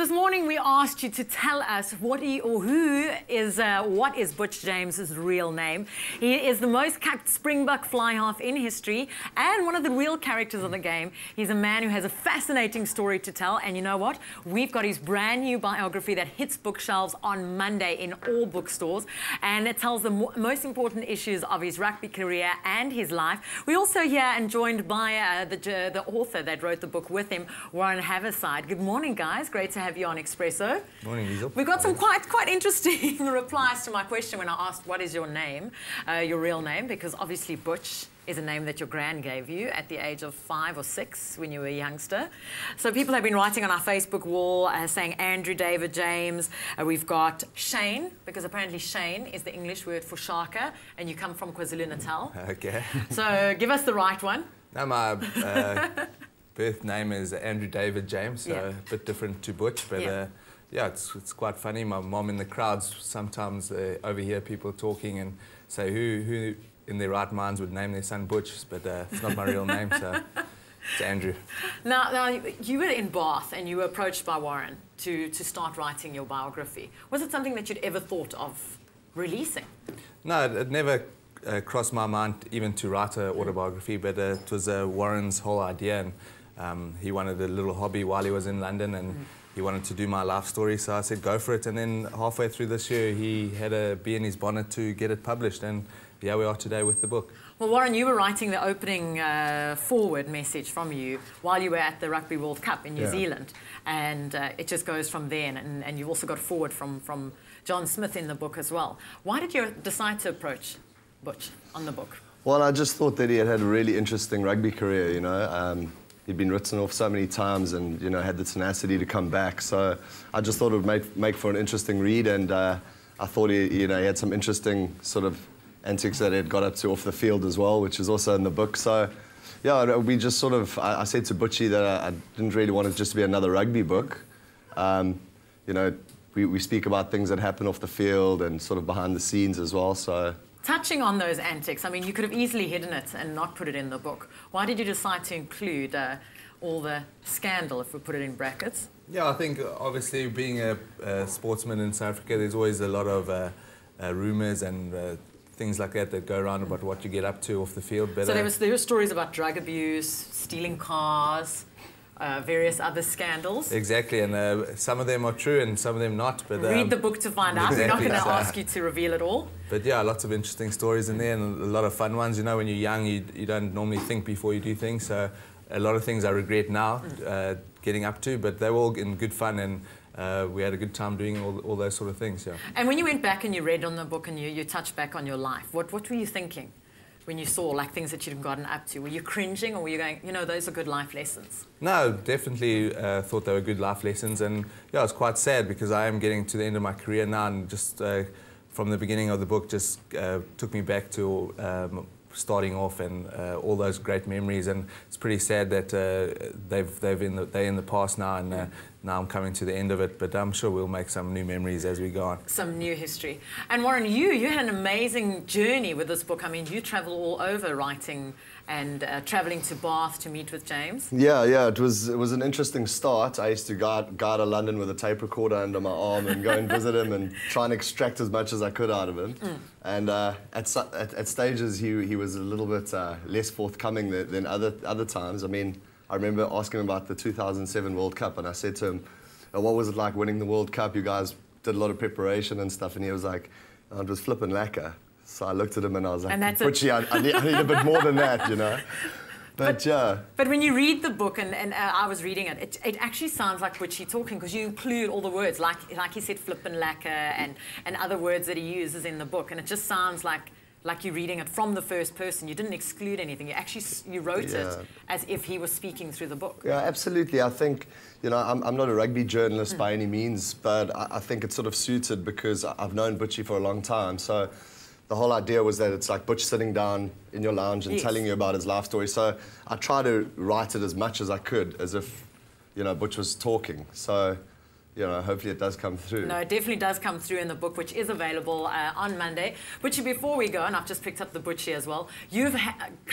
this morning we asked you to tell us what is Butch James's real name. He is the most capped Springbok fly-half in history and one of the real characters of the game. He's a man who has a fascinating story to tell, and you know what? We've got his brand new biography that hits bookshelves on Monday in all bookstores, and it tells the most important issues of his rugby career and his life. We also here and joined by the author that wrote the book with him, Warren Haverside. Good morning, guys. Great to have you on eXpresso. Morning, Liesl. We've got some quite interesting replies to my question when I asked what is your name, your real name, because obviously Butch is a name that your gran gave you at the age of 5 or 6 when you were a youngster. So people have been writing on our Facebook wall saying Andrew David James. We've got Shane, because apparently Shane is the English word for Shaka, and you come from KwaZulu-Natal. Okay. So give us the right one. No, my birth name is Andrew David James, so Yeah. a bit different to Butch, but yeah, it's quite funny. My mom in the crowds sometimes overhear people talking and say who in their right minds would name their son Butch, but it's not my real name, so it's Andrew. Now, you were in Bath and you were approached by Warren to start writing your biography. Was it something that you'd ever thought of releasing? No, it never crossed my mind even to write an autobiography, but it was Warren's whole idea, and he wanted a little hobby while he was in London, and he wanted to do my life story, so I said go for it. And then halfway through this year he had a bee in his bonnet to get it published, and here we are today with the book. Well, Warren, you were writing the opening forward message from you while you were at the Rugby World Cup in New Zealand, and it just goes from there, and you've also got forward from John Smith in the book as well. Why did you decide to approach Butch on the book? Well, I just thought that he had a really interesting rugby career, you know. He'd been written off so many times and, you know, had the tenacity to come back. So I just thought it would make for an interesting read, and I thought he had some interesting sort of antics that he had got up to off the field as well, which is also in the book. So, yeah, we just sort of, I said to Butchie that I didn't really want it just to be another rugby book. You know, we speak about things that happen off the field and sort of behind the scenes as well, so... Touching on those antics, I mean, you could have easily hidden it and not put it in the book. Why did you decide to include all the scandal, if we put it in brackets? Yeah, I think obviously being a sportsman in South Africa, there's always a lot of rumours and things like that go around about what you get up to off the field. But, so there were stories about drug abuse, stealing cars, various other scandals. Exactly, and some of them are true and some of them not. But read the book to find out. We're not going to ask you to reveal it all. But yeah, lots of interesting stories in there and a lot of fun ones. You know, when you're young, you don't normally think before you do things. So a lot of things I regret now getting up to, but they were all in good fun, and we had a good time doing all those sort of things. Yeah. And when you went back and you read on the book and you touched back on your life, what were you thinking when you saw like things that you'd gotten up to? Were you cringing, or were you going, you know, those are good life lessons? No, definitely thought they were good life lessons, and yeah, I was quite sad because I am getting to the end of my career now, and just from the beginning of the book just took me back to starting off and all those great memories, and it's pretty sad that they're in the past now, and now I'm coming to the end of it, but I'm sure we'll make some new memories as we go on. Some new history. And Warren, you had an amazing journey with this book. I mean, you travel all over writing and traveling to Bath to meet with James. Yeah, it was an interesting start. I used to go to London with a tape recorder under my arm and go and visit him and try and extract as much as I could out of him. And at stages he was a little bit less forthcoming than other times. I mean, I remember asking him about the 2007 World Cup, and I said to him, what was it like winning the World Cup? You guys did a lot of preparation and stuff, and he was like, oh, it was flipping lacquer. So I looked at him and I was like, Butchie, I need a bit more than that, you know? But yeah. But when you read the book, and I was reading it, it actually sounds like Butchie talking, because you include all the words, like he said, flippin' lacquer, and other words that he uses in the book, and it just sounds like you're reading it from the first person. You didn't exclude anything. You wrote it as if he was speaking through the book. Yeah, absolutely. I think, you know, I'm not a rugby journalist by any means, but I think it's sort of suited because I've known Butchie for a long time. So the whole idea was that it's like Butch sitting down in your lounge and telling you about his life story. So I try to write it as much as I could, as if, you know, Butch was talking. So, you know, hopefully it does come through. No, it definitely does come through in the book, which is available on Monday. Butchie, before we go, and I've just picked up the Butchie as well, you've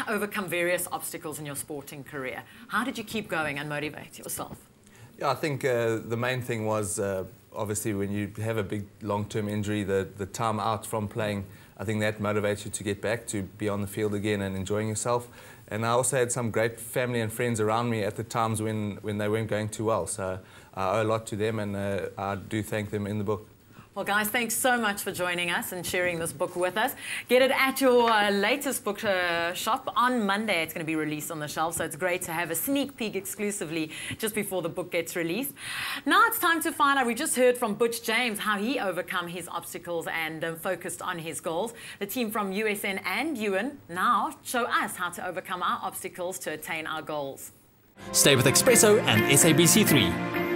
overcome various obstacles in your sporting career. How did you keep going and motivate yourself? Yeah, I think the main thing was obviously when you have a big long-term injury, the time out from playing, I think that motivates you to get back, to be on the field again and enjoying yourself. And I also had some great family and friends around me at the times when they weren't going too well. So I owe a lot to them, and I do thank them in the book. Well, guys, thanks so much for joining us and sharing this book with us. Get it at your latest book shop on Monday. It's going to be released on the shelf, so it's great to have a sneak peek exclusively just before the book gets released. Now it's time to find out. We just heard from Butch James how he overcome his obstacles and focused on his goals. The team from USN and Ewan now show us how to overcome our obstacles to attain our goals. Stay with eXpresso and SABC3.